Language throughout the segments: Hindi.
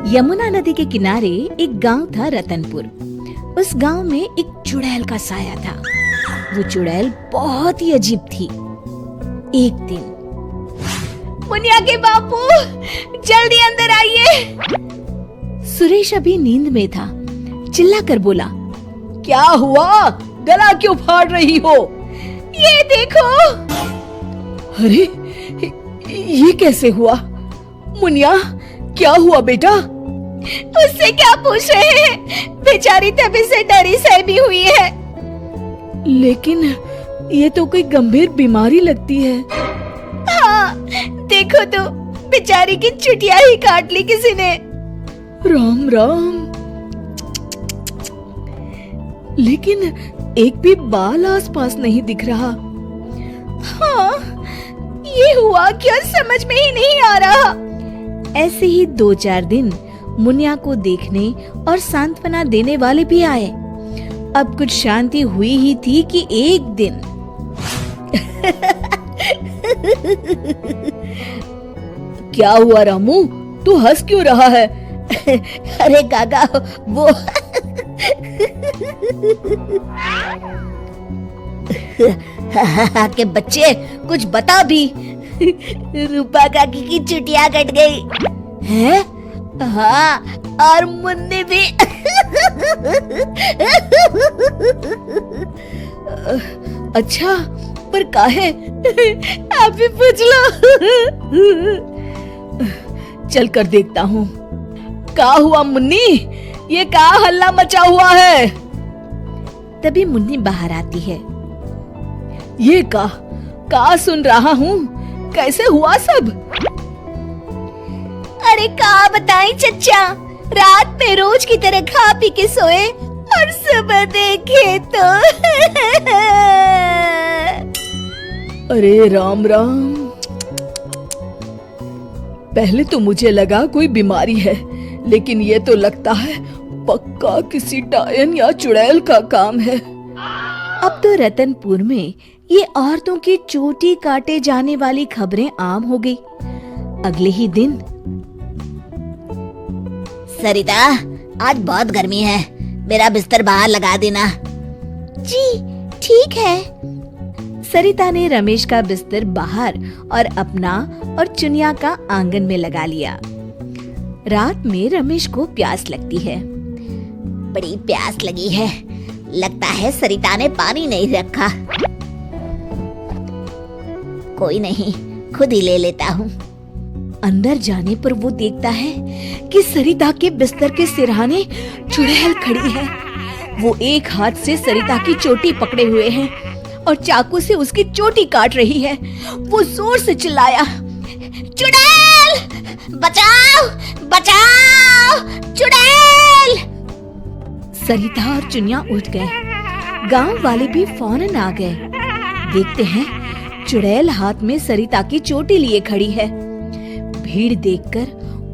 यमुना नदी के किनारे एक गांव था रतनपुर। उस गांव में एक चुड़ैल का साया था। वो चुड़ैल बहुत ही अजीब थी। एक दिन, मुनिया के बापू, जल्दी अंदर आइए। सुरेश अभी नींद में था, चिल्लाकर बोला, क्या हुआ? गला क्यों फाड़ रही हो? ये देखो। अरे, ये कैसे हुआ? मुनिया, क्या हुआ बेटा? उससे क्या पूछ रहे हैं? बेचारी तभी से डरी सहमी हुई है। लेकिन ये तो कोई गंभीर बीमारी लगती है। हाँ, देखो तो, बेचारी की चुटिया ही काट ली किसी ने। राम राम। लेकिन एक भी बाल आसपास नहीं दिख रहा। हाँ, ये हुआ क्या समझ में ही नहीं आ रहा। ऐसे ही 2-4 दिन मुनिया को देखने और सांत्वना देने वाले भी आए। अब कुछ शांति हुई ही थी कि एक दिन क्या हुआ रामू? तू हंस क्यों रहा है? अरे काका, वो के बच्चे, कुछ बता भी। रूपा काकी की चुटिया कट गई है। हाँ, और मुन्नी भी। अच्छा, पर काहे? आप भी पूछ लो। चल कर देखता हूँ। क्या हुआ मुन्नी? ये क्या हल्ला मचा हुआ है? तभी मुन्नी बाहर आती है। ये का सुन रहा हूँ? कैसे हुआ सब? अरे का बताएं चच्चा, रात में रोज की तरह खा पी के सोए और सुबह देखे तो अरे राम राम। पहले तो मुझे लगा कोई बीमारी है, लेकिन ये तो लगता है पक्का किसी डायन या चुड़ैल का काम है। अब तो रतनपुर में ये औरतों की चोटी काटे जाने वाली खबरें आम हो गई। अगले ही दिन, सरिता, आज बहुत गर्मी है, मेरा बिस्तर बाहर लगा देना। जी ठीक है। सरिता ने रमेश का बिस्तर बाहर और अपना और चुनिया का आंगन में लगा लिया। रात में रमेश को प्यास लगती है। बड़ी प्यास लगी है, लगता है सरिता ने पानी नहीं रखा। कोई नहीं, खुद ही ले लेता हूँ। अंदर जाने पर वो देखता है कि सरिता के बिस्तर के सिरहाने चुड़ैल खड़ी है। वो एक हाथ से सरिता की चोटी पकड़े हुए है और चाकू से उसकी चोटी काट रही है। वो जोर से चिल्लाया, चुड़ैल, बचाओ, बचाओ, चुड़ैल। सरिता और चुनिया उठ गए। गांव वाले भी फौरन आ गए। देखते हैं चुड़ैल हाथ में सरिता की चोटी लिए खड़ी है। भीड़ देखकर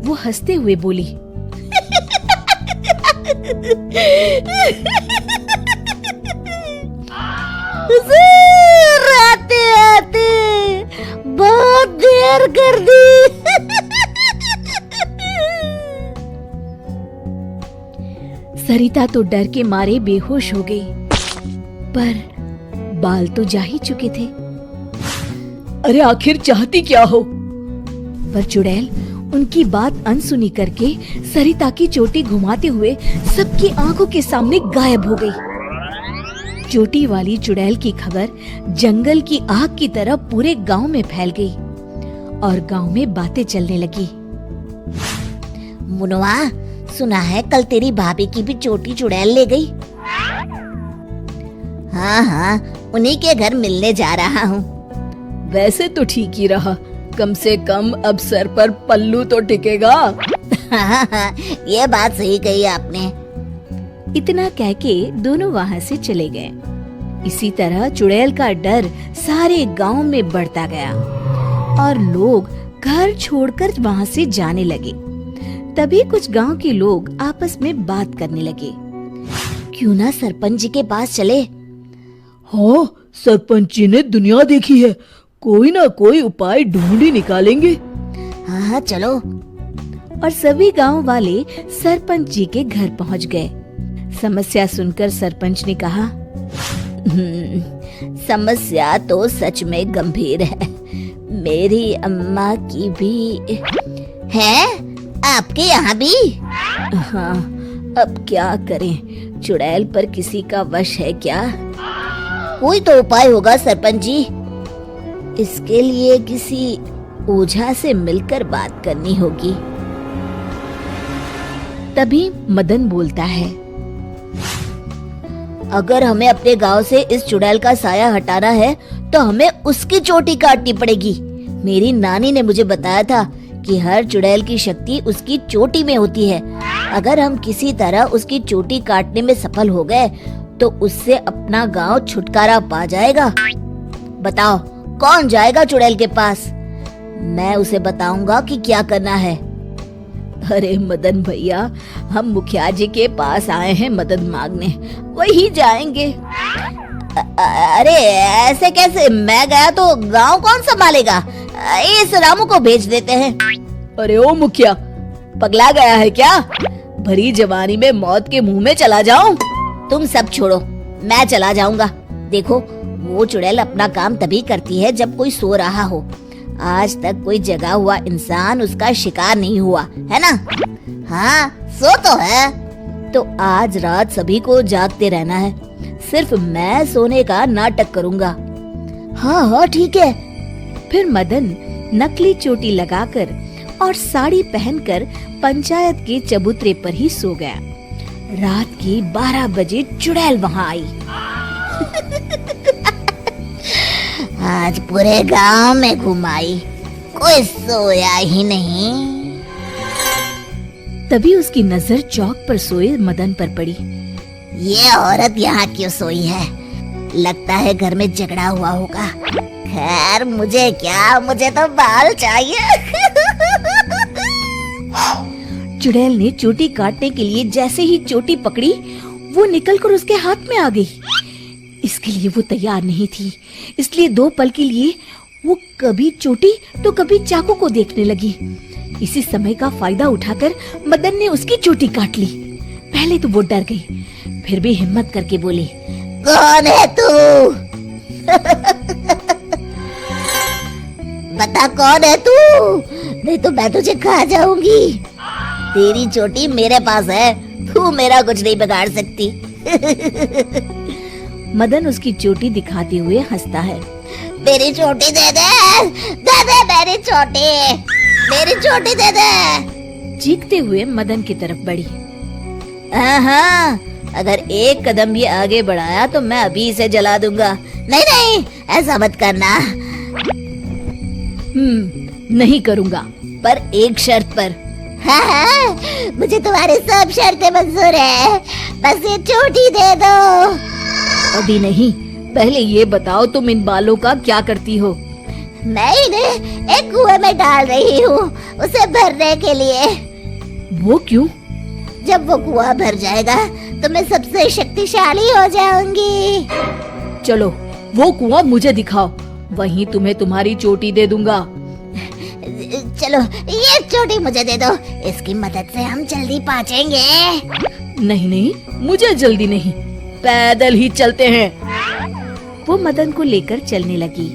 वो हंसते हुए बोली, आते आते बहुत देर कर दी। सरिता तो डर के मारे बेहोश हो गई, पर बाल तो जा ही चुके थे। अरे आखिर चाहती क्या हो? पर चुड़ैल उनकी बात अनसुनी करके सरिता की चोटी घुमाते हुए सबकी आंखों के सामने गायब हो गई। चोटी वाली चुड़ैल की खबर जंगल की आग की तरह पूरे गांव में फैल गई और गांव में बातें चलने लगी। मुनवा, सुना है कल तेरी भाभी की भी चोटी चुड़ैल ले गई। हाँ, उन्हीं के घर मिलने जा रहा हूँ। वैसे तो ठीक ही रहा, कम से कम अब सर पर पल्लू तो टिकेगा। ये बात सही कही आपने। इतना कह के दोनों वहाँ से चले गए। इसी तरह चुड़ैल का डर सारे गांव में बढ़ता गया और लोग घर छोड़कर वहाँ से जाने लगे। तभी कुछ गांव के लोग आपस में बात करने लगे, क्यों ना सरपंच जी के पास चले। हाँ, सरपंच जी ने दुनिया देखी है, कोई ना कोई उपाय ढूंढ ही निकालेंगे। हाँ चलो। और सभी गांव वाले सरपंच जी के घर पहुंच गए। समस्या सुनकर सरपंच ने कहा, समस्या तो सच में गंभीर है। मेरी अम्मा की भी है, आपके यहाँ भी? हाँ, अब क्या करें, चुड़ैल पर किसी का वश है क्या? कोई तो उपाय होगा सरपंच जी। इसके लिए किसी ओझा से मिलकर बात करनी होगी। तभी मदन बोलता है, अगर हमें अपने गांव से इस चुड़ैल का साया हटाना है तो हमें उसकी चोटी काटनी पड़ेगी। मेरी नानी ने मुझे बताया था कि हर चुड़ैल की शक्ति उसकी चोटी में होती है। अगर हम किसी तरह उसकी चोटी काटने में सफल हो गए तो उससे अपना गांव छुटकारा पा जाएगा। बताओ कौन जाएगा चुड़ैल के पास? मैं उसे बताऊंगा कि क्या करना है। अरे मदन भैया, हम मुखिया जी के पास आए हैं मदद मांगने, वही जाएंगे। अरे ऐसे कैसे? मैं गया तो गांव कौन संभालेगा? इस रामू को भेज देते हैं। अरे ओ मुखिया, पगला गया है क्या? भरी जवानी में मौत के मुंह में चला जाऊं? तुम सब छोड़ो, मैं चला जाऊंगा। देखो, वो चुड़ैल अपना काम तभी करती है जब कोई सो रहा हो। आज तक कोई जगा हुआ इंसान उसका शिकार नहीं हुआ है ना? हाँ, सो तो है। तो आज रात सभी को जागते रहना है, सिर्फ मैं सोने का नाटक करूंगा। हाँ हाँ ठीक है। फिर मदन नकली चोटी लगाकर और साड़ी पहनकर पंचायत के चबूतरे पर ही सो गया। रात के 12 बजे चुड़ैल वहाँ आई। आज पूरे गांव में घुमाई, कोई सोया ही नहीं। तभी उसकी नजर चौक पर सोए मदन पर पड़ी। ये औरत यहाँ क्यों सोई है? लगता है घर में झगड़ा हुआ होगा। खैर मुझे क्या, मुझे तो बाल चाहिए। चुड़ैल ने चोटी काटने के लिए जैसे ही चोटी पकड़ी, वो निकलकर उसके हाथ में आ गई। इसके लिए वो तैयार नहीं थी, इसलिए 2 पल के लिए वो कभी चोटी तो कभी चाकू को देखने लगी। इसी समय का फायदा उठाकर मदन ने उसकी चोटी काट ली। पहले तो वो डर गई, फिर भी हिम्मत करके बोली, कौन है तू? बता कौन है तू, नहीं तो मैं तुझे खा जाऊंगी। तेरी चोटी मेरे पास है, तू मेरा कुछ नहीं बिगाड़ सकती। मदन उसकी चोटी दिखाते हुए हंसता है। मेरी चोटी दे दे, दे दे मेरी चोटी, मेरी चोटी दे दे। चीखते हुए मदन की तरफ बढ़ी। हाँ, अगर एक कदम भी आगे बढ़ाया तो मैं अभी इसे जला दूंगा। नहीं नहीं, ऐसा मत करना। नहीं करूँगा, पर एक शर्त पर। हाँ, मुझे तुम्हारी सब शर्तें मंजूर है, बस ये चोटी दे दो। अभी नहीं, पहले ये बताओ तुम इन बालों का क्या करती हो? मैं इन्हें एक कुएं में डाल रही हूँ, उसे भरने के लिए। वो क्यों? जब वो कुआं भर जाएगा तो मैं सबसे शक्तिशाली हो जाऊंगी। चलो वो कुआं मुझे दिखाओ, वहीं तुम्हें तुम्हारी चोटी दे दूंगा। चलो ये चोटी मुझे दे दो, इसकी मदद से हम जल्दी पहुँचेंगे। नहीं नहीं, मुझे जल्दी नहीं, पैदल ही चलते हैं। वो मदन को लेकर चलने लगी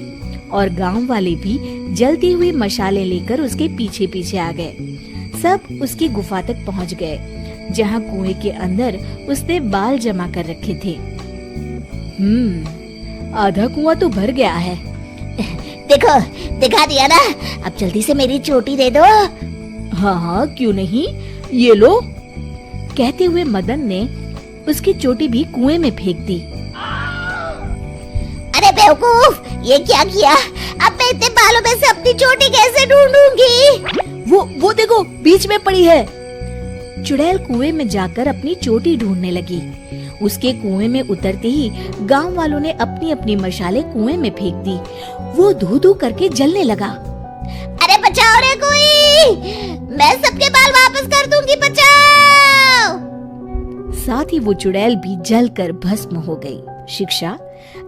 और गांव वाले भी जलती हुई मशालें लेकर उसके पीछे पीछे आ गए। सब उसकी गुफा तक पहुंच गए, जहां कुएं के अंदर उसने बाल जमा कर रखे थे। आधा कुआं तो भर गया है। देखो, दिखा दिया ना, अब जल्दी से मेरी चोटी दे दो। हाँ, क्यों नहीं, ये लो। कहते हुए मदन ने उसकी चोटी भी कुएं में फेंक दी। अरे बेवकूफ, ये क्या किया? अब मैं इतने बालों में से अपनी चोटी कैसे ढूंढूंगी? वो देखो, बीच में पड़ी है। चुड़ैल कुएं में जाकर अपनी चोटी ढूंढने लगी। उसके कुएं में उतरते ही गांव वालों ने अपनी अपनी मशालें कुएं में फेंक दी। वो धू धू करके जलने लगा। अरे बचाओ रे कोई, मैं सबके बाल वापस कर दूंगी, बचाओ। साथ ही वो चुड़ैल भी जलकर भस्म हो गई। शिक्षा: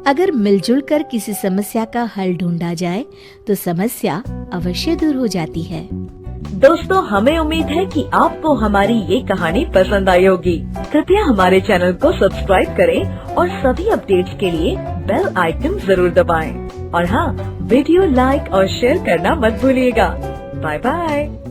अगर मिलजुल कर किसी समस्या का हल ढूंढा जाए तो समस्या अवश्य दूर हो जाती है। दोस्तों, हमें उम्मीद है कि आपको हमारी ये कहानी पसंद आई होगी। कृपया हमारे चैनल को सब्सक्राइब करें और सभी अपडेट्स के लिए बेल आइकन जरूर दबाएं। और हाँ, वीडियो लाइक और शेयर करना मत भूलिएगा। Bye bye.